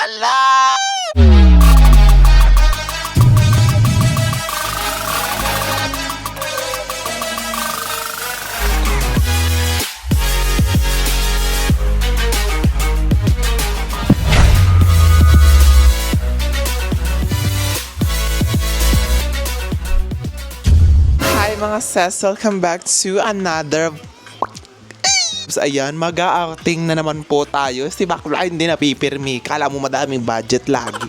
Ala! Hi mga sis, welcome back to another. Ayan, mag-a-outing na naman po tayo. Si bakla hindi napipirmi. Kala mo madaming budget lagi.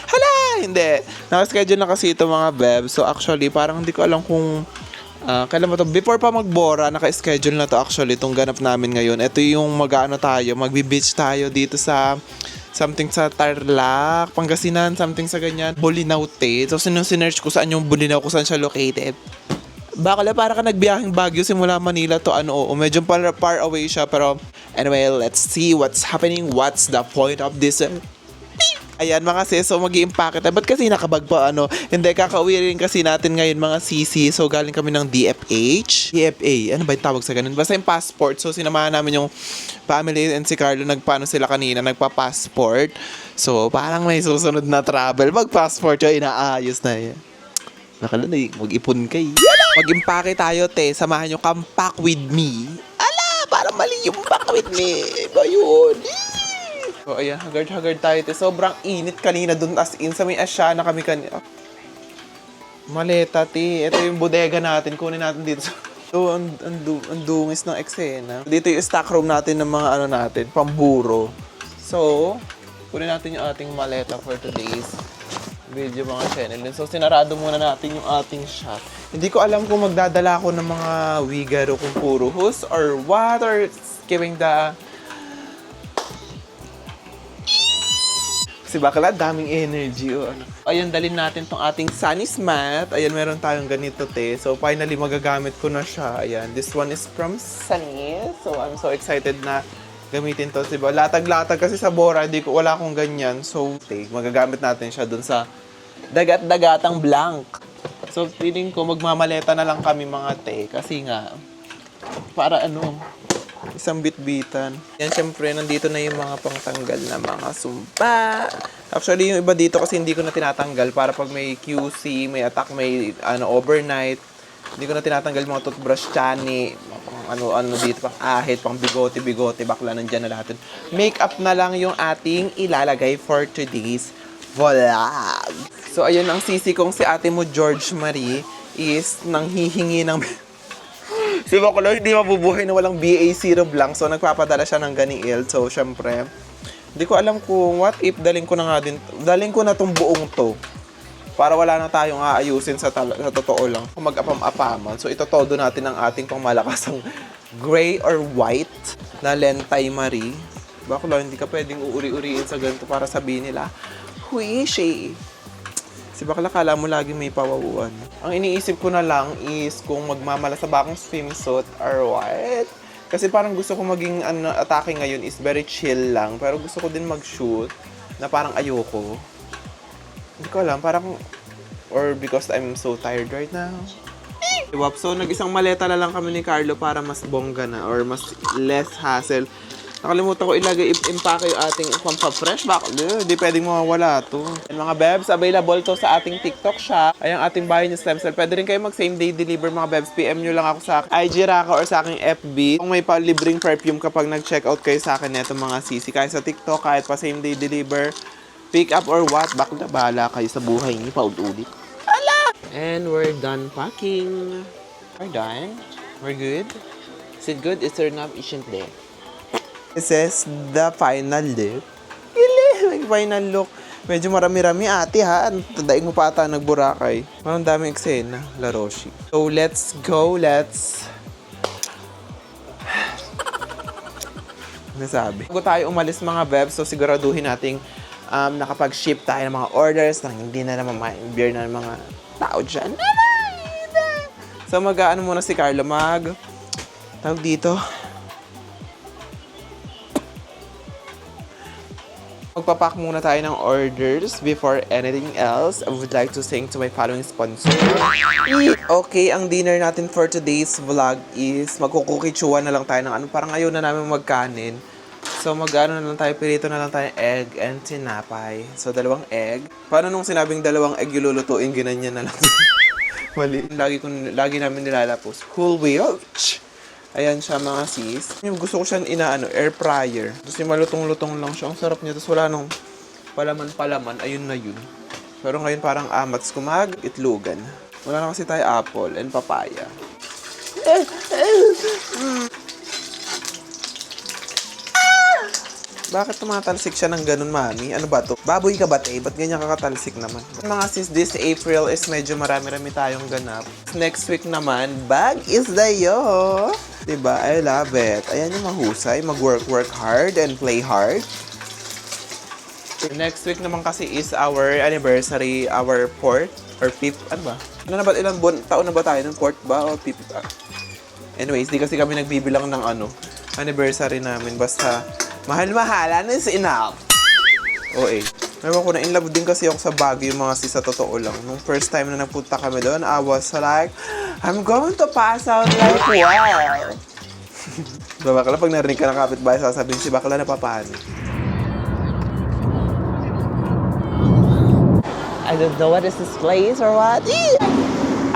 Hala, hindi. Nakaschedule na kasi ito mga beb. So actually, parang hindi ko alam kung kailan mo to. Before pa magbora, naka-schedule na to actually itong ganap namin ngayon. Ito yung mag-ano tayo, magbi-beach tayo dito sa something sa Tarlac, Pangasinan, something sa ganyan. Bolinao Te. So sinerch ko saan yung Bolinao, kung saan siya located. Bakala para ka nagbiyaheng Baguio simula Manila to medyo far away siya, pero anyway, let's see what's happening, what's the point of this. Ayan mga sis, so mag-i-impake tayo. Ba't kasi nakabag pa hindi, kakauwi rin kasi natin ngayon mga sisi. So galing kami ng DFH. DFA, ano ba yung tawag sa ganun? Basta yung passport. So sinamahan namin yung family and si Carlo, nagpaano sila kanina, nagpa-passport. So parang may susunod na travel. Mag-passport yun, inaayos na yan. Nakalanay, mag-ipon kayo. Mag-impake tayo, te. Samahan nyo, come pack with me. Ala, parang mali yung pack with me. Ba yun? So, ayan, hagard tayo, te. Sobrang init kanina dun, as in. Sa may Asya na kami kanina. Maleta, te. Ito yung bodega natin. Kunin natin dito. So, ang dungis ng eksena. Dito yung stock room natin ng mga natin, pamburo. So, kunin natin yung ating maleta for today's video mga channel. So, sinarado muna natin yung ating shop. Hindi ko alam kung magdadala ako ng mga wigaro kung puro hus or what, or giving the... Kasi bakla, daming energy o ano. Ayan, dalhin natin tong ating Sunny's mat. Ayan, meron tayong ganito, te. So, finally, magagamit ko na siya. Ayan, this one is from Sunny. So, I'm so excited na gamitin to. Diba? Latag-latag kasi sa Bora, wala akong ganyan. So, te, magagamit natin siya dun sa dagat-dagatang blank. So, feeling ko magmamaleta na lang kami mga te. Kasi nga, para isang bit-bitan. Yan, syempre, nandito na yung mga pangtanggal na mga sumpa. Actually, yung iba dito kasi hindi ko na tinatanggal para pag may QC, may attack, may overnight. Hindi ko na tinatanggal mga toothbrush, chani, dito, pang ahit, pang bigote, bakla, nandyan na lahat. Makeup na lang yung ating ilalagay for today's vlog. So, ayun, ang sisi kong si ate mo, George Marie, is nanghihingi ng... Si Bakula, hindi mabubuhay na walang BA syrup lang. So, nagpapadala siya ng ganiil. So, syempre, hindi ko alam kung what if daling ko na tong buong to. Para wala na tayong aayusin sa totoo lang. Kung mag-apam-apaman. So, ito todo natin ang ating pangmalakasang gray or white na Lentay Marie. Bakla, hindi ka pwedeng uuri-uriin sa ganito para sabihin nila, Huishi. Si bakla, kala mo lagi may pawawuan. Ang iniisip ko na lang is kung magmamalasa ba akong swimsuit or what. Kasi parang gusto ko maging atake ngayon is very chill lang. Pero gusto ko din mag-shoot na parang ayoko. Hindi ko alam, parang, or because I'm so tired right now. So, nag-isang maleta na lang kami ni Carlo para mas bongga na or mas less hassle. Nakalimutan ko impake yung ating pampa-fresh. Hindi pwedeng mawawala to. And mga bebs, available to sa ating TikTok shop. Ay ang ating bahay ni Stem Cell. Pwede rin kayo mag-same day deliver mga bebs. PM nyo lang ako sa IG Raka or sa aking FB. Kung may pa-libreng perfume kapag nag-checkout kayo sa akin neto mga sisi. Kahit sa TikTok, kahit pa same day deliver, pick up or what, bakla, bahala kayo sa buhay niyo, paulit-ulit. Ala! And we're done packing. We're done. We're good. Is it good? Is there enough? Isn't there? This is the final look. May final look. Medyo marami-rami ate ha. Tadaing mo pa ata nagburakay. Parang daming eksena. La Roshi. So let's go. Nasabi. Bago tayo umalis mga bebs, so siguraduhin nating nakapag-ship tayo ng mga orders nang hindi na naman ma-beer na ng mga tao dyan. So mag-ano muna si Carlo, tawag dito. Magpapack muna tayo ng orders before anything else. I would like to thank to my following sponsor. Okay, ang dinner natin for today's vlog is magkukukichuan na lang tayo ng parang ayaw na namin magkanin. So mag-ano na lang tayo, pirito na lang tayo egg and tinapay. So 2 egg. Paano nung sinabing 2 egg yung lulutuin, ginanyan na lang. Mali. Lagi namin nilalapos. Whole wheat. Ayan siya mga sis. Yung gusto ko siya air fryer. Tapos yung malutong-lutong lang siya. Ang sarap niya. Tapos wala nung palaman. Ayun na yun. Pero ngayon parang amats kumag itlugan. Wala na kasi tayo apple and papaya. Bakit tumatalsik siya ng ganun, mami? Ano ba to? Baboy ka ba, te? Ba't ganyan kakatalsik naman? Mga sis, this April is medyo marami-rami tayong ganap. Next week naman, bag is the yo! Diba? I love it. Ayan yung mahusay. Mag-work hard and play hard. Next week naman kasi is our anniversary, our 4th or 5th. Ano ba? Ano na ba? Ilang taon na ba tayo? Ng 4th ba o 5th? Anyways, di kasi kami nagbibilang ng anniversary namin. Basta, mahal-mahalan is enough. Oo eh. Ewan ko na, in love din kasi ako sa Baguio, mga sis, sa totoo lang. Nung first time na nagpunta kami doon, I was like, I'm going to pass out like wow. So, bakla, pag narinig ka ng kapitbahay, sasabihin si bakla na papaano. I don't know what is this place or what.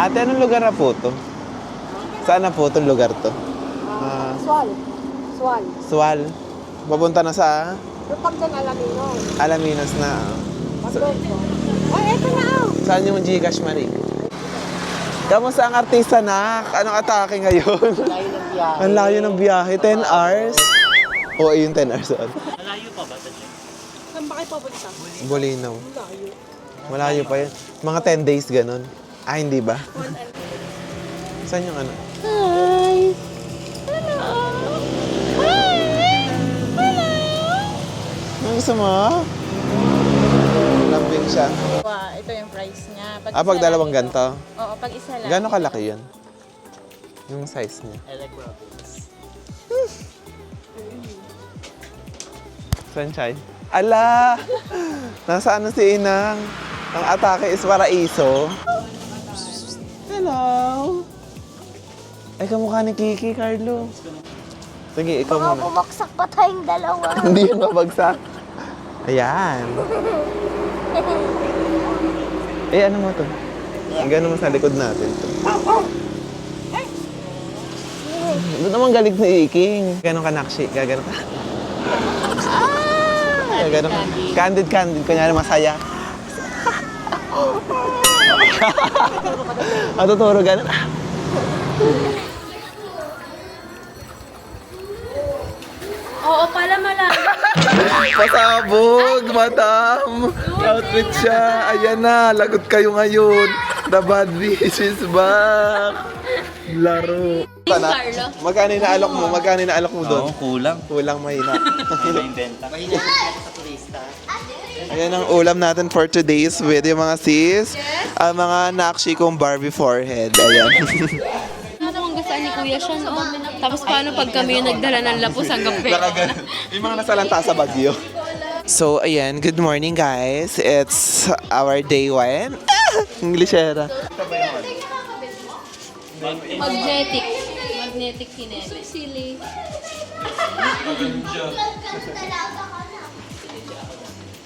Ate, anong lugar na po to? Saan na po itong lugar to? Sual. Papunta na sa? Pag dyan Alaminos. Alaminos na. Ay, eto na Saan yung Gcash Marie? Kamusta ang artista, nak? Anong atake ngayon? Layo ng biyahe. Ang layo ng biyahe. 10 hours? Oo, yung 10 hours. Malayo pa ba ito? Saan ba kayo papunta? Bolinaw. Layo. Malayo pa yun. Mga 10 days ganun. Ah, hindi ba? Saan yung ano? Hi! Ano gusto mo? Lambing siya. Ito yung price niya. Pag dalawang ganito? Oo, pag isa lang. Gano'ng kalaki yun? Yung size niya. I like Robins. Sunshine. Ala! Nasa ano si Inang? Ang atake is paraiso. Hello! Ay, kamukha ni Kiki, Carlo. Sige, ikaw muna. Bumaksak pa tayong dalawa. Hindi yun mabagsak. Ayan. Ano mo to? Gano'n mo sa likod natin to. Doon naman galit ni Iking. Gano'n ka, Nakshi? Gano'n ka? Gano'n ka? Candid. Kunyari masaya. Matuturo gano'n. Oo, pala malayo. Pasabog, madam! Outfit siya. Ayan na, lagot kayo ngayon. The bad bitch is back. Laro. Carlo. Magkano inaalok mo? Magkano inaalok mo doon? Oo, kulang. Kulang mahina. Hindi na yung benta. Ayan ang ulam natin for today's video, mga sis. Ang mga nakshi kong Barbie forehead. Ayan. Ano kung gusto ni Kuya siya, no? Tapos paano pag kami yung nagdala ng lapos hanggang pera? Yung mga nasalanta sa Baguio. So, ayan. Good morning, guys. It's our day 1. Englishera. Magnetic kineme. So silly.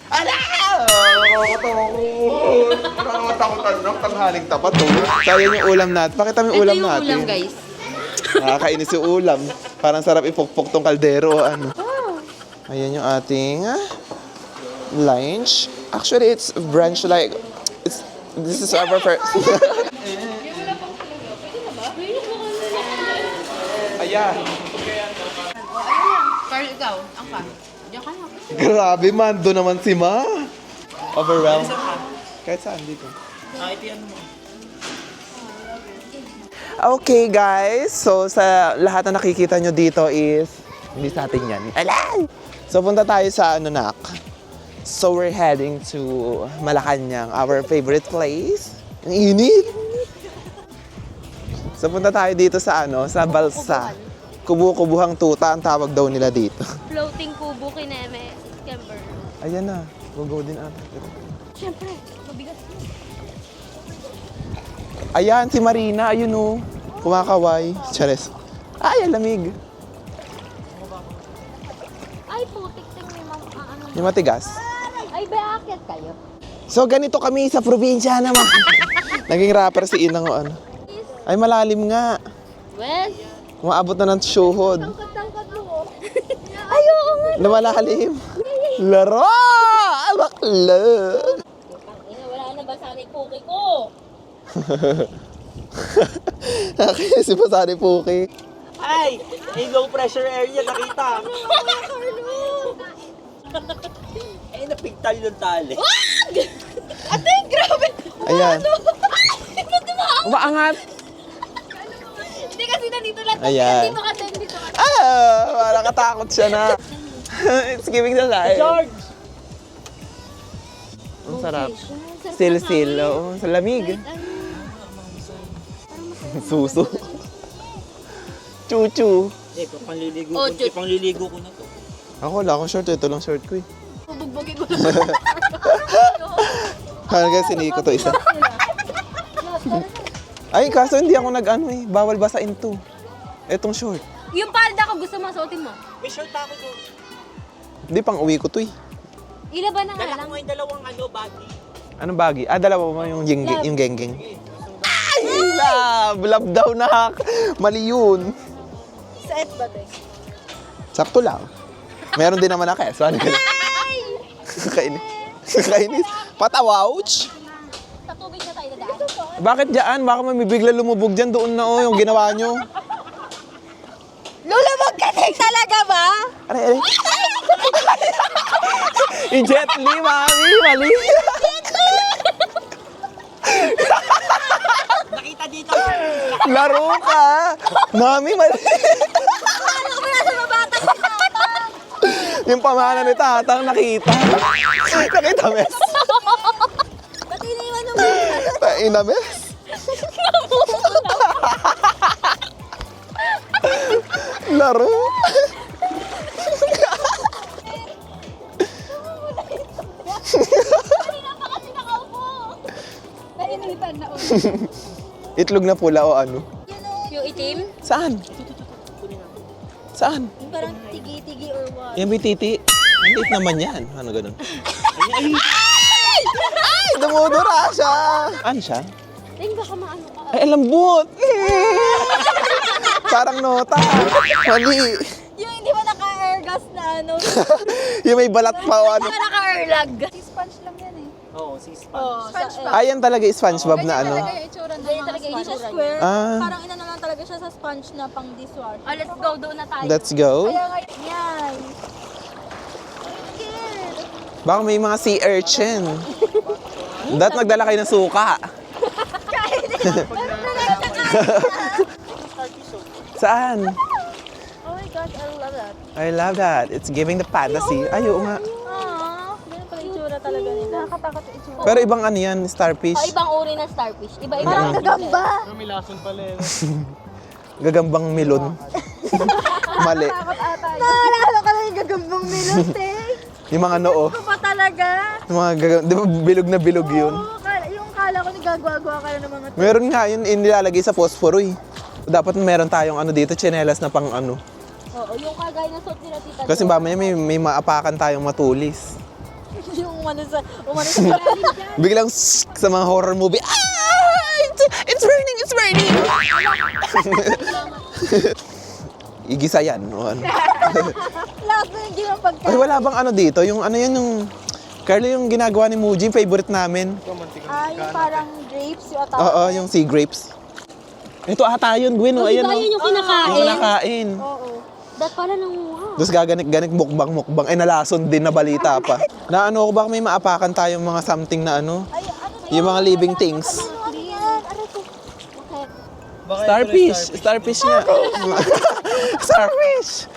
Ala! Nakakatakutan lang. Tanghaling tapat. Kaya yung ulam natin. Pakita mo yung ulam Ito yung natin. ulam, guys. Nakakainis yung ulam. Parang sarap ipokpok tong kaldero o ano. Ayan yung ating lunch. Actually, it's brunch like... This is our first... Ayan. Carl, ikaw. Ang ka. Diyan ka na. Grabe man. Doon naman si Ma. Overwhelmed. Kahit saan dito. Ito yan mo. Okay, guys. So, sa lahat na nakikita nyo dito is... Hindi sa atin yan. Alay! So, punta tayo sa Nak. So, we're heading to Malacanang, our favorite place. Ang init! So, punta tayo dito sa sa Balsa. Kubu-kubuhang tuta ang tawag daw nila dito. Floating kubo kineme. Scamper. Ayan na. Go din ata. Siyempre, mabigat. Ayan, si Marina. Ayun o. Kumakaway. Chares. Ay, ang lamig. Ay, Yung matigas. Ay, bakit kayo? So, ganito kami sa probinsya naman. Naging rapper si Inang o ano. Ay, malalim nga. Well, Umaabot na ng shuhod. Tangkad mo. Ayoko nga. Na malalim. Laro! Bakla! wala na ba sana yung cookie ko? Nakakisi pa sa Puki. Ay! May low pressure area, nakita. Eh, napigtal yung tali. Ate, grabe! Ayan. Umaangat. Hindi kasi nandito lang. Ayan. Hindi makatend dito. Parang katakot siya na. It's giving the life. George! Ang sarap. Sil-sil. Oo, sa lamig. Suso. Chuchu. Eh, pangliligo Oh, ko. Pangliligo ko na to. Ako, wala akong short. Ito lang short ko eh. Bubugbugin ko lang. Hanggang siniko to isa. Ay, kaso hindi ako nag-ano eh. Bawal basain to. Etong short. Yung palda ko gusto mo, suotin mo. May shirt ako doon. Hindi, pang uwi ko to eh. Ilaban na nga Dala lang. ko yung dalawang baggy. Anong bagi? Dalawa mo yung genggeng. Ay, love! Love daw na. Mali yun. Set ba ito? Sakto lang. Meron din naman na keso. Ano ka? Kainis. Kainis. Patawouch. Sa tubig na tayo dadaan. Bakit dyan? Baka may bigla lumubog dyan. Doon na yung ginawa nyo. Lulubog ka din talaga ba? Aray. Yung Jet Li, mami. Mali. Nakita dito. Laro ka. Mami, mali. Ano ko nasa mabata si Tatang? Yung pamana ni Tatang nakita. Nakita, mes. Ba't iniwan mo ba? Taina, mes. Laro. Kanina pa kasi nakaupo. Nainitan na ulit. Itlog na pula o ano? Yung itim? Saan? Saan? Yung parang tigi-tigi or what? Yan may titi. Maliit naman yan. Ano ganun? Ay! Dumudura siya! Ano siya? Ting, baka maano ka. Ay, ang lambot! Parang nota. Mali. Yung hindi mo naka-airgas na ano. Yung may balat pa o ano. Hindi mo naka-airlag. Si sponge lang yan eh. Oo, si Span. Oh, sponge pa. Ayan talaga yung SpongeBob na ano. yung itsura ng mga sponge. Hindi siya square. Ah. Parang ina na lang talaga siya sa sponge na pang dishwasher. Oh, let's go. Doon na tayo. Let's go. Kaya nga, yan. Baka may mga sea urchin. Dapat magdala kayo ng suka. Saan? Oh my gosh, I love that. I love that. It's giving the fantasy. Ay, oo nga. Aww, ganun pala itsura talaga nila. Nakakatakot yung itsura. Pero ibang ano yan, starfish. Oh, ibang uri ng starfish. Iba-iba. Parang gagamba. Gagambang milon. Mali. Naalala ka na yung gagambang milot eh. Yung mga noo. Ito pa talaga. Yung mga di ba bilog na bilog yun? Oo, yung kala ko nagagwa-gwa ka na ng mga Meron nga yun inilalagay sa phosphoro eh. Dapat meron tayong ano dito, tsinelas na pang ano. Oo, yung kagaya ng suot nila tita. Kasi mamaya may maapakan tayong matulis. Yung umano sa Biglang sa mga horror movie, it's raining, it's raining! Igisa yan. O ano. lahat na hindi mo pagka. Ay, wala bang ano dito? Yung ano yan, yung... Carlo, yung ginagawa ni Muji, favorite namin. Yung parang grapes, yung atawag. Oo, yung sea grapes. Ito ata yun, Gwen. Ayan, Yun yung kinakain. Yung kinakain. Oo. That pala nanguha. Tapos gaganik-ganik, mukbang. Ay, nalason din na balita pa. Na ano ko, baka may maapakan tayong mga something na ano. Ay, ano ba Yung mga living things. Ano yan? Ano to? Starfish. Starfish nga. Starfish.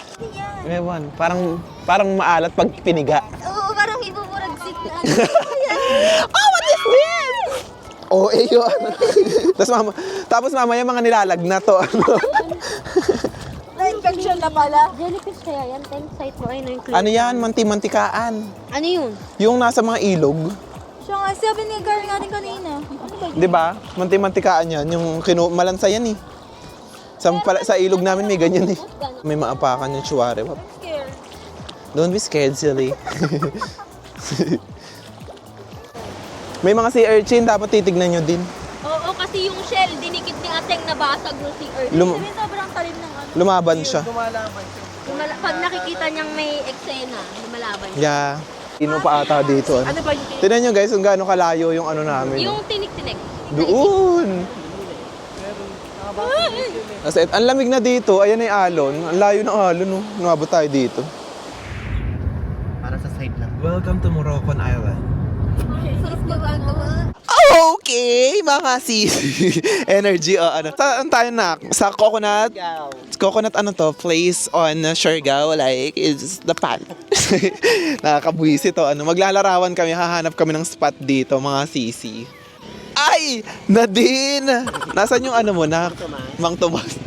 Ewan, parang maalat pag piniga. Oo, parang ibuburagsik na ano. Oh, what is this? Oh, yun. Tapos mamaya mga nilalag na to. Na-infection na pala. Jellyfish kaya yan. Ten site mo. Ay, no, yung Ano yan? Manti-mantikaan. Ano yun? Yung nasa mga ilog. Siya nga, sabi ni Gary natin kanina. Ano ba yun? Di ba? Manti-mantikaan yan. Yung malansa yan eh. Sa ilog namin may ganyan eh. May maapakan yung chuware. Scared. Don't be scared, silly. May mga sea urchin, dapat titignan nyo din. Oo, kasi yung shell, dinikit ni Ateng nabasag yung si Earth. Sabi sobrang talim ng ano. Lumaban siya. Pag nakikita niyang may eksena, lumalaban siya. Yeah. Ino pa ata dito. Ano ba yung Tignan nyo guys kung gaano kalayo yung ano namin. Yung tinik-tinik. Doon! Kasi ang lamig na dito, ayan ay alon. Ang layo ng alon, no? Numabot tayo dito. para sa side lang? Welcome to Moroccan Island. Sarap gawagawa. Okay, mga sis. Energy, ano. Saan tayo na? Sa coconut? Coconut ano to? Place on Siargao, like, is the pan. Nakakabuisi to. Ano, maglalarawan kami, hahanap kami ng spot dito, mga sisi. Ay! Nadine! Nasaan yung ano mo na? Mang Tomas.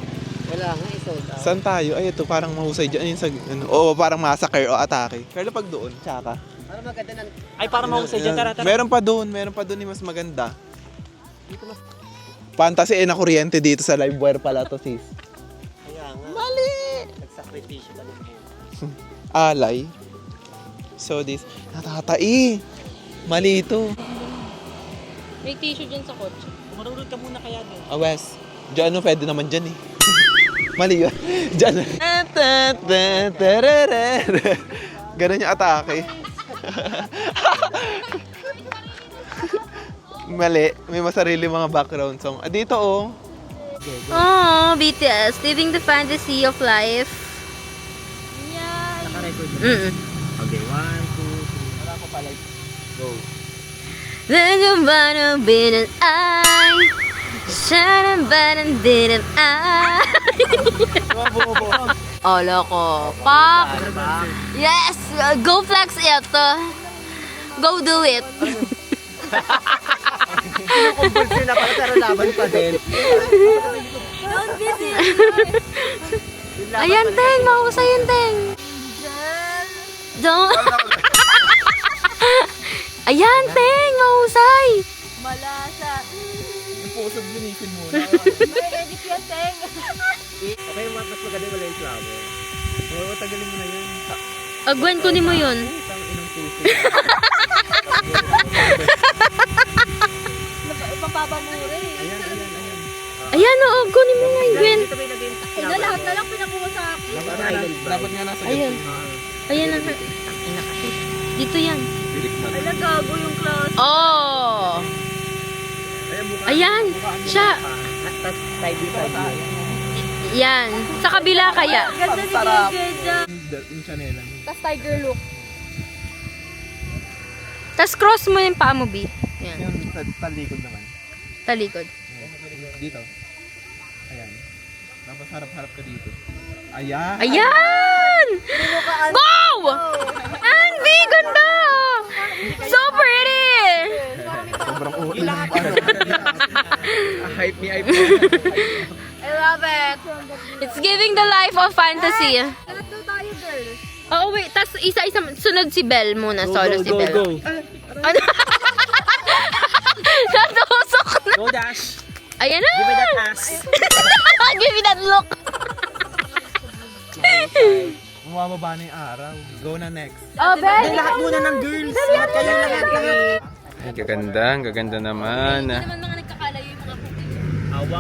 Wala nga, isold out. Saan tayo? Ay, ito, parang mahusay dyan. Ayun sa, ano, oo, parang massacre o atake. Pero pag doon, tsaka. Para maganda ng... Ay, para mahusay dyan. Tara, tara. Meron pa doon yung mas maganda. Fantasy na kuryente dito sa live wire pala to, sis. Kaya nga. Mali! Nagsakripisyo ka ng buhay. Alay. So this, natatai. Mali ito. May tissue dyan sa kotse. Marunod ka muna kaya doon. Wes. Diyan, pwede naman dyan eh. Mali yun. Diyan. Ganun yung atake. Mali. May masarili mga background song. Ah, dito oh. Oh, BTS, living the fantasy of life. Naka-record mo. Okay, 1, 2, 3. Wala ko pala. Go. Then yung banang binan ay siya ng banang binan ay Olo ko. Pop! Yes! Go flex it! Go do it! Kinukumpulsin na pala pero laban pa din. Don't be silly! Ayan, Teng! Mahusay yun, Teng! Don't... Ayan, Teng! Mahusay! Malasa. Yung puso binisin mo. May edit yan, Teng! Okay, mas magaling wala yung flower. Oo, tagalin mo na yun. Agwan ko ni mo yun. Tang inang puso. Mapapamura eh. Ayan. Ayan, oo, kunin mo nga yung Gwen. Dito may lagay yung Hindi, lahat na lang pinakuha sa akin. Dapat nga nasa Ayun. Ayan ang... Dito yan. Ay, nagago yung class. Oh! Ayan, siya. Tapos side by side. Yan. Sa kabila kaya. Ganda ni Geda. Yung chanela. Tapos tiger look. Tapos cross mo yung paa mo, B. Yan. Yung talikod naman. Talikod. Dito. Ayan. Tapos harap-harap ka dito. Ayan! Ayan! Wow! Andy, ganda! So pretty! Sobrang uwi ng ano. Hype me, hype I love it. It's giving the life of fantasy. Tatlo tayo, girl. Oo, wait. Tapos isa-isa. Sunod si Belle muna. Solo si Belle. Ano? Natusok na. Go dash. Ayan na. Give me that ass. Give me that look. Bumababa na yung araw. Go na next. Oh, Belle. Lahat muna ng girls. Lahat kayo lahat. Ay, gaganda. Ang gaganda naman. Hindi naman mga nagkakalayo yung mga cookies. 1, 2,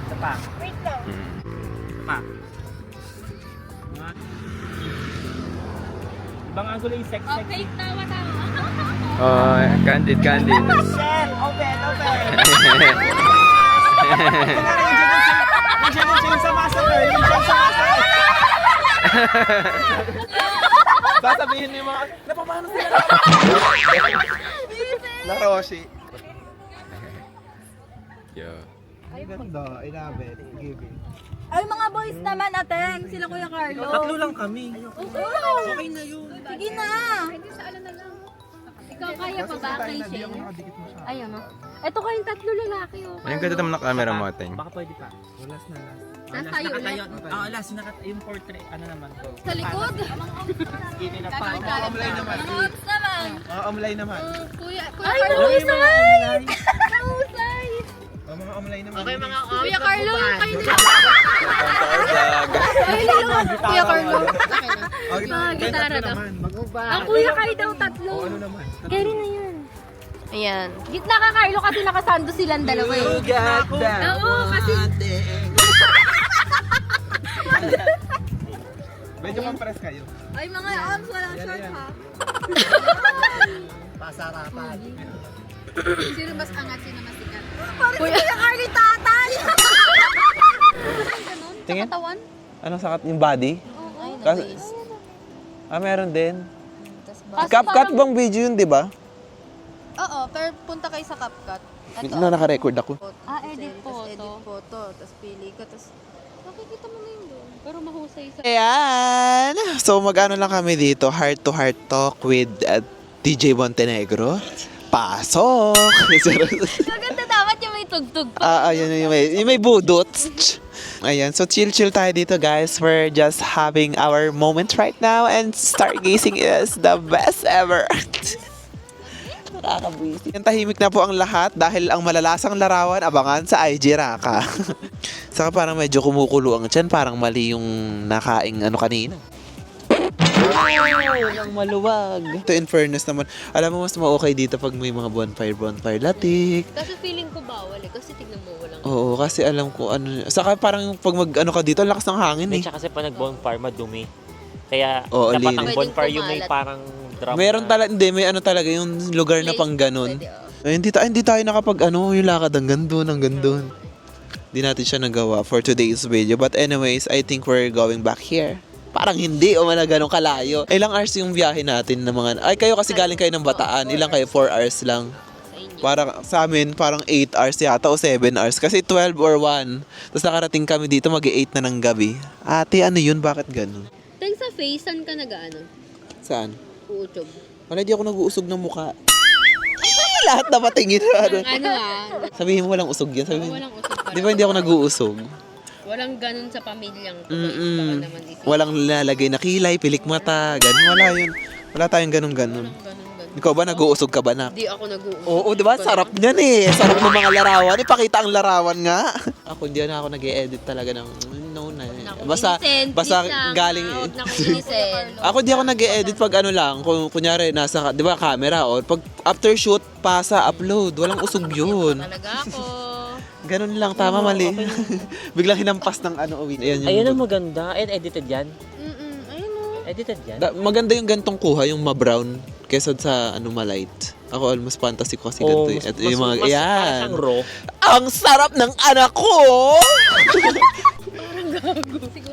3. Isa pa. Wait lang. Isa pa. Ibang angulo yung sex. Oh, fake tawa. Oh, candid. Shell! Open! Yung sa massacre! Sasabihin niyo mga, napamano sila La Roshi. Yo. Ganda, I love it. Giving. Ay, mga boys naman, Ateng. Sila Kuya Carlo. Tatlo lang kami. Okay na yun. Sige na. Ikaw kaya pa ba kay Shane? Ayun, no? Ito kayong tatlo lalaki, oh. Ay, ang ganda naman ng camera mo, Ateng. Baka pwede pa. Last na last. Natayo ulit. Last yung portrait. Ano naman? Sa likod. Sige na pa. Omlay naman. Notes naman. Omlay naman. Kuya mahusay! Mahusay! Mga omlay naman. Okay mga Kuya Carlo, kayo nila. Kuya Carlo. Mga gitara daw. Ang Kuya Kai daw tatlo. Carry na yan. Ayan. Gitna ka, Carlo, kasi nakasando silang dalawa eh. Oo, kasi... Medyo mag-press kayo. Ay, mga arms, walang short ha. Pasarapan. Sino mas angat, sino mas sikat? Parang Kuya Carly tatay! Tingin? Katawan? Anong sakat yung body? Ay, Kasi- meron din. Kasi CapCut bang video yun, di ba? Oo, pero punta kayo sa CapCut. Na naka-record ako. Edit photo. Edit photo, tapos pili ka, tapos makikita mo na yun doon. Pero mahusay sa... Ayan! So mag-ano lang kami dito, heart to heart talk with DJ Montenegro. Pasok! Maganda dapat yung may tugtog pa. Ayun yung may budot. Ayan, so chill tayo dito guys. We're just having our moment right now and stargazing is the best ever. Nakakabwisi. Yung tahimik na po ang lahat dahil ang malalasang larawan abangan sa IG Raka. Saka parang medyo kumukulo ang tiyan, parang mali yung nakaing ano kanina. Ang maluwag. Ito in fairness naman, alam mo mas ma-okay dito pag may mga bonfire latik. Kasi feeling ko bawal eh. Kasi tignan mo walang... Oo, kasi alam ko ano. Saka parang pag mag-ano ka dito, lakas ng hangin eh. Hindi, tsaka kasi pa nag-bonfire, madumi. Kaya Oo, dapat linis. ang bonfire yung may parang drum. Meron talaga, hindi, may ano talaga, yung lugar na pang ganun. Ay, hindi tayo nakapag ano, yung lakad hanggang doon. Hindi natin siya nagawa for today's video. But anyways, I think we're going back here. Parang hindi, o man ganun kalayo. Ilang hours yung biyahe natin ng mga... Ay, kayo kasi galing kayo ng Bataan. Ilang kayo? 4 hours lang. Para sa amin, parang 8 hours yata o 7 hours. Kasi 12 or 1. Tapos nakarating kami dito, mag-8 na ng gabi. Ate, ano yun? Bakit ganun? Thanks sa face, saan ka nag-ano? Saan? Uutsog. Wala, di ako nag-uusog ng mukha. Lahat na patingin. Ano Sabihin mo walang usog yan. Sabihin, walang usog pa. di ba hindi ako nag-uusog? Walang ganun sa pamilyang to. Baka Mm-mm. naman isip. Walang lalagay na kilay, pilik mata, ganun. Wala yun. Wala tayong ganun. Ganun. Ikaw ba, nag-uusog ka ba na? Di ako nag-uusog. Oo, di ba? Sarap niyan eh. Sarap ng mga larawan. Ipakita ang larawan nga. Ako, hindi na ako nag-e-edit talaga ng... No na. Basta galing... Ako di ako nag-e-edit pag ano lang. Kung kunyari, nasa, di ba, camera. O pag after shoot, pasa, upload. Walang usog yun. Talaga ako. Ganun lang, tama, mali. Biglang hinampas ng ano, uwi. Ayun ang maganda. And edited yan. Ayun o. Edited yan. Maganda yung gantong kuha, yung ma-brown, kesa sa ano, ma-light. Ako, almost fantasy ko kasi ganito. mas, Ito yung mga, mas yan. parang siyang raw. Ang sarap ng anak ko!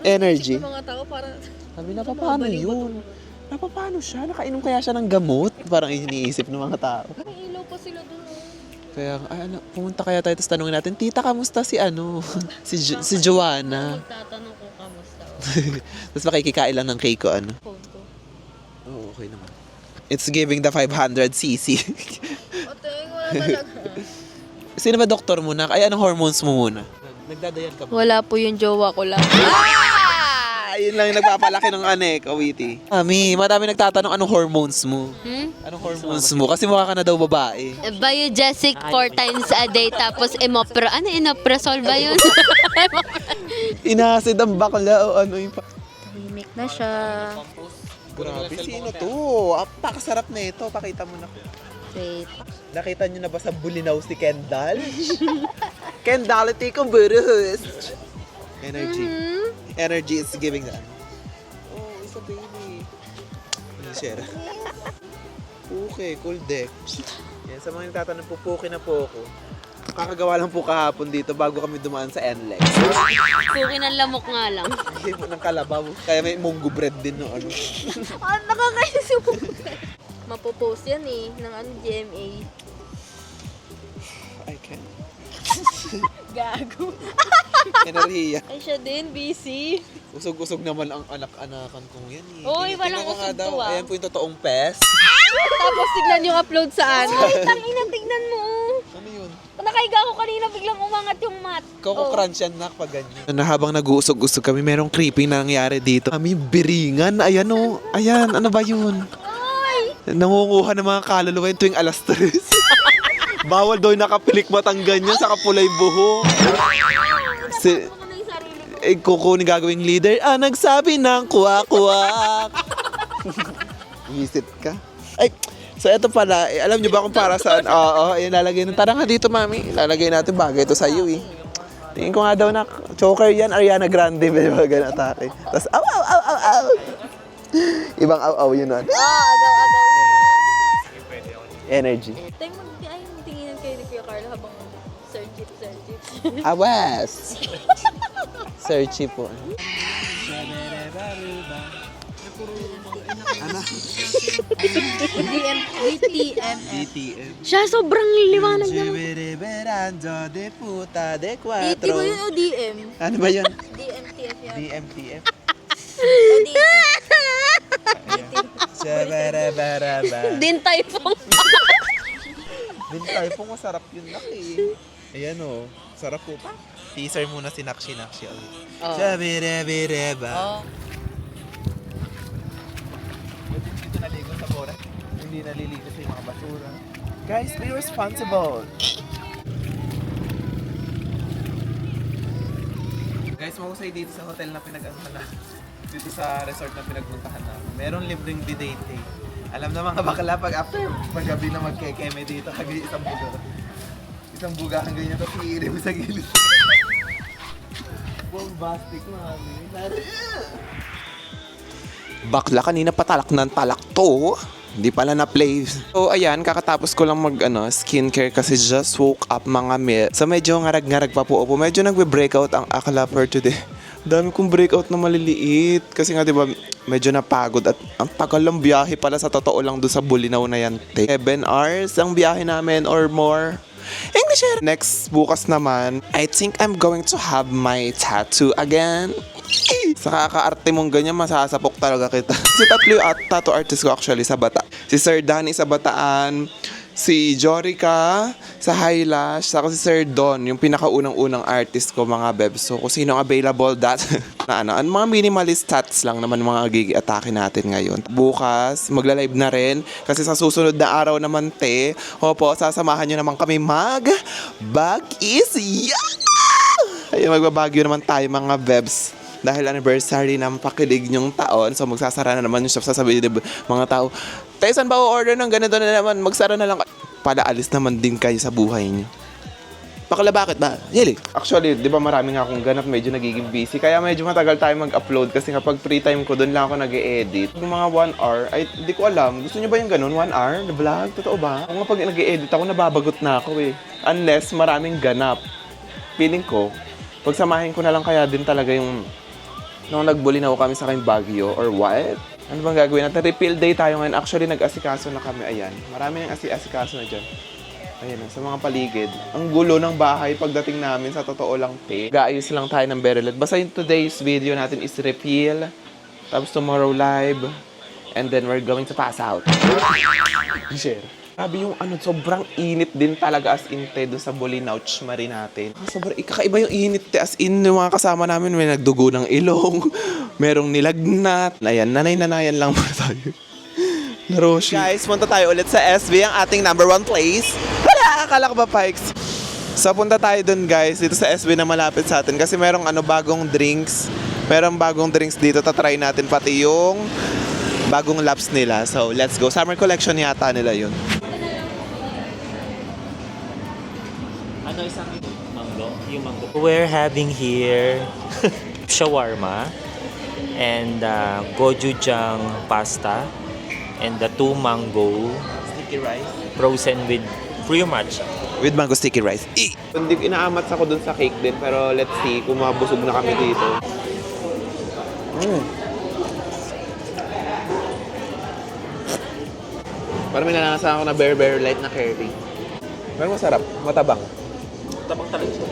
Energy. Mga tao para... Sabi na, paano yun? Paano siya? Nakainom kaya siya ng gamot? Parang iniisip ng mga tao. May ilaw pa sila doon. Kaya, pumunta kaya tayo, tapos tanungin natin, tita, kamusta si ano? si Joanna. Magtatanong ko kamusta. Tapos makikikain lang ng cake ko, ano? Phone ko. Oo, okay naman. It's giving the 500cc. Ate, wala talaga. Sino ba doktor mo na? Ay, anong hormones mo muna? Nagdadayan ka ba? Wala po yung jowa ko lang. Yun lang yung nagpapalaki ng anek, Awiti. Mami, madami nagtatanong anong hormones mo. Anong hormones mo? Kasi mukha ka na daw babae. Biogesic 4 times a day tapos emopra. Ano emoprazole ba yun? Inasid ang bakla o ano yung... Tahimik na siya. Grabe, sino to? Apakasarap na ito. Pakita mo na. Wait. Nakita nyo na ba sa Bulinaw si Kendall? Kendall, ito ko burus. Energy. Energy is giving that. Oh, it's a baby. Share. Okay, cool deck. Yan, sa mga nagtatanong po, puki na po ako. Kakagawa lang po kahapon dito bago kami dumaan sa NLEX. Puki ng lamok nga lang. Ng kalabaw. Kaya may munggo bread din no ano. Nakakainis yung mapopost yan eh, ng ano, GMA. I can. Gago. Enerhiya. Ay, siya din, busy. Usog-usog naman ang anak-anakan kong yan eh. Uy, Tingnan walang mo nga usog daw. to, ah. Ayan po yung totoong pes. Tapos tignan yung upload sa ano. Ay, tangina, tignan mo. Ano yun? Nakaiga ako kanina, biglang umangat yung mat. Coco Crunch yan nak pag ganyan. Na habang nag-uusog-usog kami, merong creepy na nangyari dito. Kami biringan. Ayan o. Ayan, ano ba yun? Nangunguha ng mga kaluluwa yun tuwing alas 3. Bawal daw yung nakapilik matang ganyan sa kapulay buho. kukunin gagawing leader. Nagsabi ng kuwak-kuwak. Visit ka. Ay, so eto pala, alam nyo ba kung para saan? Oo, ayun, lalagay na. Tara nga dito, mami. Lalagay natin bagay ito sa iyo, eh. Tingin ko nga daw na choker yan, Ariana Grande, may mga ganun atake. Tapos, aw, aw, aw, aw, aw. Ibang aw, aw, yun, agaw-agaw yun Energy. Tingnan kayo ni Kuya Carlo habang Sir Jeep. Awas! Searchy po. DTM. Siya, sobrang liwanag naman. de puta de DT ba yun o DM? Ano ba yun? DMTF yan. DMTF. O DT. Din typhoon. Din tayo po, masarap yun laki. Ayan o, sarap po pa. Teaser muna si Nakshi. Oh. Shabirabiraba. Dito naligo sa bora. Hindi naliligo sa mga basura. Guys, be responsible. Guys, mahusay dito sa hotel na dito sa resort na pinagpuntahan namin. Merong libreng bidate. Alam na mga bakla pag after paggabi na magkekeme dito, hagay isang buga hanggang ganyan, tapos iirin mo sa gilid. Bombastic, mami. Bakla, kanina patalak ng talak to. Hindi pala na-play. So, ayan, kakatapos ko lang skincare kasi just woke up mga mil. So, medyo ngarag-ngarag pa po. Medyo nagbe-breakout ang akla for today. Dami kong breakout na maliliit. Kasi nga, di ba, medyo napagod. At ang tagal ng biyahe pala sa totoo lang doon sa Bulinaw na yan. 7 hours ang biyahe namin or more. English. Next, bukas naman, I think I'm going to have my tattoo again. Sa kakaarte mong ganyan, masasapok talaga kita. Si tatlo yung tattoo artist ko actually sa Bata. Si Sir Danny sa Bataan, si Jorica sa Highlash, saka si Sir Don, yung pinakaunang-unang artist ko mga bebs. So kung sino available that, ang mga minimalist tats lang naman mga gigi-atake natin ngayon. Bukas, magla-live na rin kasi sa susunod na araw naman sasamahan nyo naman kami mag-Baguio. Ayun, magbabagyo naman tayo mga bebs. Dahil anniversary ng pakilig nyong taon, so magsasara na naman yung shop. Sasabihin ng mga tao, tayo saan ba order ng ganito na naman? Magsara na lang. Para alis naman din kayo sa buhay niyo. Bakla, bakit ba? Yeli. Actually, di ba marami nga akong ganap, medyo nagiging busy. Kaya medyo matagal tayo mag-upload kasi kapag free time ko, doon lang ako nag-e-edit. Yung mga 1 hour, ay di ko alam. Gusto niyo ba yung ganun? 1 hour na vlog? Totoo ba? Kung pag nag-e-edit ako, nababagot na ako eh. Unless maraming ganap. Feeling ko, pagsamahin ko na lang kaya din talaga yung nung nagbulinaw kami sa kayong Baguio or what? Ano bang gagawin natin? Refill day tayo ngayon. Actually, nag-asikaso na kami. Ayan. Marami nang asikaso na dyan. Ayan, sa mga paligid. Ang gulo ng bahay pagdating namin sa totoo lang, Gaayos lang tayo ng Berelet. Basta yung today's video natin is refill. Tapos tomorrow live. And then we're going to pass out. Share. Sabi yung sobrang init din talaga as in doon sa Bulinaw Chmari natin. Sobrang kakaiba yung init as in yung mga kasama namin. May nagdugo ng ilong, merong nilagnat. Ayan, nanay-nanayan lang muna tayo. Naroshi. Guys, punta tayo ulit sa SB, ang ating number 1 place. Wala! Akala ko ba, Pikes? So, punta tayo dun guys, dito sa SB na malapit sa atin. Kasi merong bagong drinks. Merong bagong drinks dito. Tatry natin pati yung bagong laps nila. So, let's go. Summer collection yata nila yun. Ano isang mango? Yung mango. We're having here shawarma and gochujang pasta and the 2 mango Sticky rice. frozen with free matcha. With mango sticky rice. Hindi inaamat ako dun sa cake din, pero let's see kung mabusog na kami dito. Parang may nananasahan ako na very light na curry. Pero masarap, matabang. Tabang talaga siya.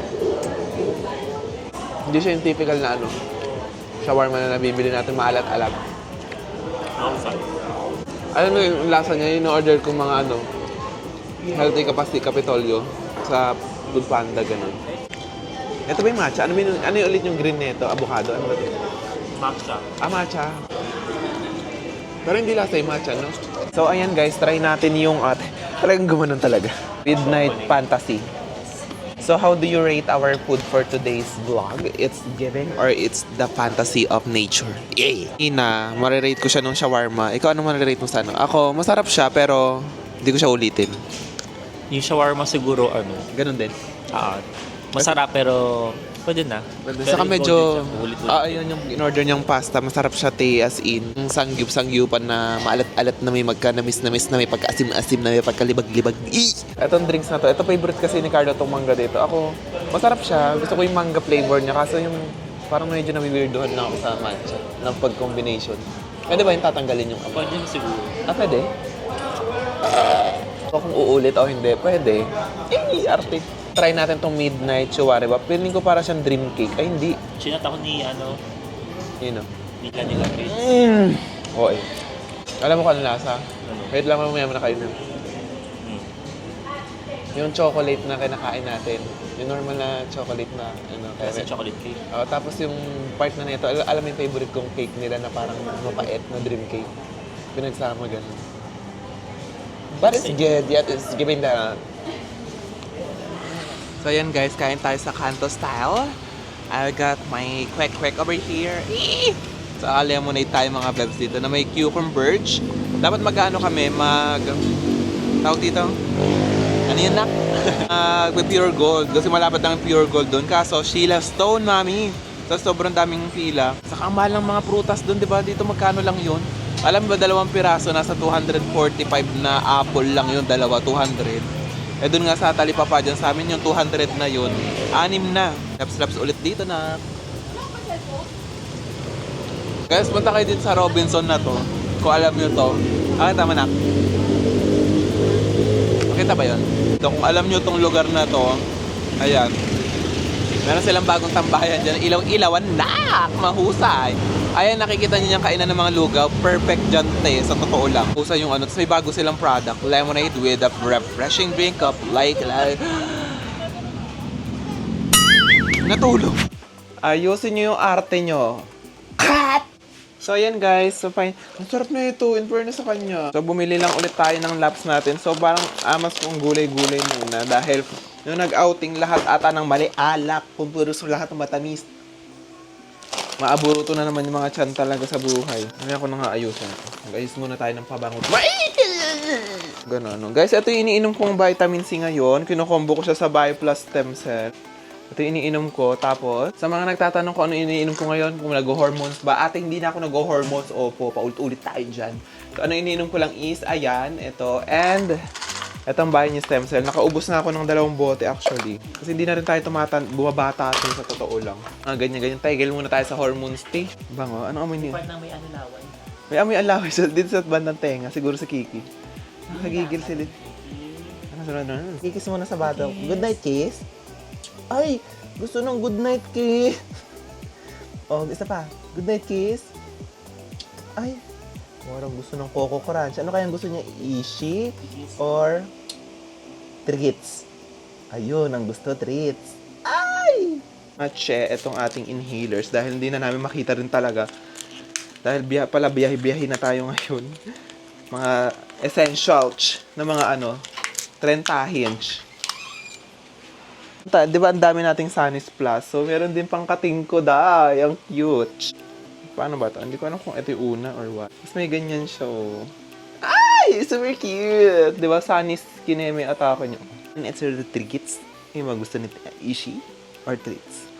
Hindi siya yung typical na shawarma na nabibili natin maalat-alat. Alam mo yung lasa niya, yung order ko mga healthy capacity Capitolio sa Food Panda, ganun. Ito ba yung matcha? Ano yung ulit yung green nito? Avocado? Ano ba ito? Matcha. Matcha. Pero hindi lasa yung matcha, no? So, ayan guys, try natin yung talagang gumanon talaga. Midnight Fantasy. So how do you rate our food for today's vlog? It's giving or it's the fantasy of nature? Yay! Ina, marirate ko siya nung shawarma. Ikaw ano marirate mo sa ano? Ako, masarap siya pero hindi ko siya ulitin. Yung shawarma siguro, Ganun din. masarap pero pwede na. Saka medyo, Ulit-ulit. ayun yung in-order niyang pasta. Masarap siya, as in. Yung sangyup-sangyupan na maalat-alat na may magka-namis-namis na may pagka-asim-asim na may pagkalibag-libag. Etong drinks na to, ito favorite kasi ni Carlo tong mangga dito. Ako, masarap siya. Gusto ko yung mangga flavor niya. Kaso yung parang medyo nabiwirdohan lang ako sa matcha ng pag-combination. Pwede ba yung tatanggalin yung Pwede na siguro. Pwede? So, kung uulit o hindi, pwede. Arte. Try natin tong midnight chihuahua. Ba? Feeling ko para siyang dream cake. Ay, hindi. Chinat ako ni, Yun o. ni Kanila Grace. Okay. Alam mo kung ano lasa? Wait lang mamaya mo na kainin. Yung chocolate na kinakain natin. Yung normal na chocolate na Kasi kaya. chocolate cake. Tapos yung part na nito, alam mo yung favorite kong cake nila na parang mapait na dream cake. Pinagsama ganun. But it's good. Yet it's giving the... So yan guys, kain tayo sa Kanto style. I got my kwek-kwek over here. So lemonade tayo mga bebs dito na may cucumber. Dapat mag-ano kami, tawag dito? Ano yun na? Pure gold. Kasi malapit lang yung pure gold doon. Kaso, Sheila Stone, mami. So, sobrang daming pila. Saka ang mahal ng mga prutas doon, di ba? Dito magkano lang yun? Alam mo ba, 2 piraso, nasa 245 na apple lang yun. 200. Eh doon nga sa Talipapa dyan sa amin, yung 200 na yun. 6 na. Laps-laps ulit dito na. Guys, punta kayo dito sa Robinson na to. Kung alam nyo to. Tama na. Makita ba yun? So, kung alam nyo tong lugar na to, ayan. Meron silang bagong tambayan dyan. Ilaw-ilawan na! Mahusay! Ayan, nakikita nyo yung kainan ng mga lugaw. Perfect dyan, te. Sa totoo lang. Husay yung Tapos may bago silang product. Lemonade with a refreshing drink of like... Natulog. Ayusin nyo yung arte nyo. So, ayan guys. So, fine. Ang sarap na ito. In fairness sa kanya. So, bumili lang ulit tayo ng laps natin. So, parang amas kong gulay-gulay muna. Dahil nung nag-outing, lahat ata ng mali. Alak. Pumpuros lahat ng matamis. Maaburuto na naman yung mga tiyan talaga sa buhay. Mamaya ko na nga ayusin. Mag-ayos muna tayo ng pabangot. Ganun. Guys, ito yung iniinom kong vitamin C ngayon. Kinukombo ko siya sa Bio Plus Stem Cell. Ito yung iniinom ko. Tapos, sa mga nagtatanong ko ano iniinom ko ngayon, kung nag-hormones ba, hindi na ako nag-hormones, opo, paulit-ulit tayo dyan. So, ano iniinom ko lang is, ayan, ito, and, itong Bio Stem Cell. Nakaubos na ako ng 2 bote actually. Kasi hindi na rin tayo bumabata atin sa totoo lang. Ganyan-ganyan. Tigil muna tayo sa hormones, te. Bango, ano amoy niyo? Part na may laway. May amoy alaway dito sa bandang tenga, siguro sa Kiki. Nakagigil sila. Ano sunod na? Kikis muna sa bato. Good night, kiss. Ay! Gusto ng good night kiss. Oh, isa pa. Good night kiss. Ay! Parang gusto ng Coco Crunch. Ano kayang gusto niya? Ishi? Or treats? Ayun, ang gusto treats. Ay! Matche, itong ating inhalers. Dahil hindi na namin makita rin talaga. Dahil biyahe-biyahe na tayo ngayon. Mga essentials na mga 30 hinge. Di ba ang dami nating Sunny's Plus? So, meron din pang katingko dahil. Ang cute. Paano ba ito? Hindi ko alam kung ito yung una or what. Tapos may ganyan siya, oh. Ay! Super cute! Di ba Sunny's kineme atake nyo? And it's the treats. Yung mga gusto ni Ishi or treats.